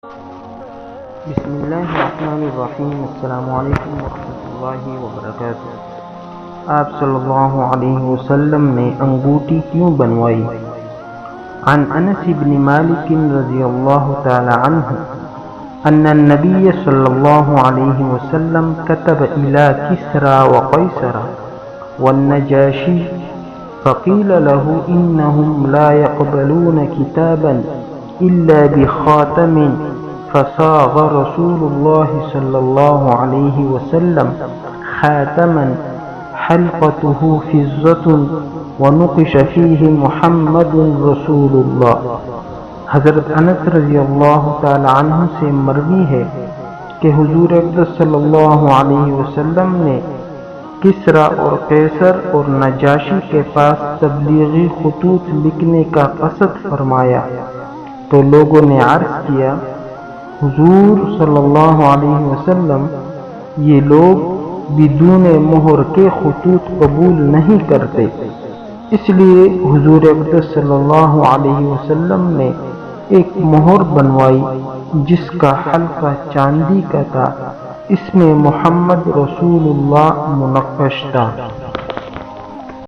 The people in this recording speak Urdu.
بسم اللہ الرحمن الرحیم۔ السلام علیکم ورحمۃ اللہ وبرکاتہ۔ آپ صلی اللہ علیہ وسلم نے انگوٹھی کیوں بنوائی؟ عن انس بن مالک رضی اللہ تعالی عنہ ان النبی صلی اللہ علیہ وسلم كتب الى کسرى وقیصر والنجاشی فقیل له انهم لا يقبلون كتابا الا بخاتم فصاغ رسول الله صلى الله عليه وسلم خاتما حلقته فضة ونقش فيه محمد رسول الله۔ حضرت انس رضی اللہ تعالی عنہ سے مروی ہے کہ حضور اقدس صلی اللہ علیہ وسلم نے کسرا اور قیصر اور نجاشی کے پاس تبلیغی خطوط لکھنے کا قصد فرمایا تو لوگوں نے عرض کیا، حضور صلی اللہ علیہ وسلم یہ لوگ بدون مہر کے خطوط قبول نہیں کرتے، اس لیے حضور اقدس صلی اللہ علیہ وسلم نے ایک مہر بنوائی جس کا حلقہ چاندی کا تھا، اس میں محمد رسول اللہ منقش تھا۔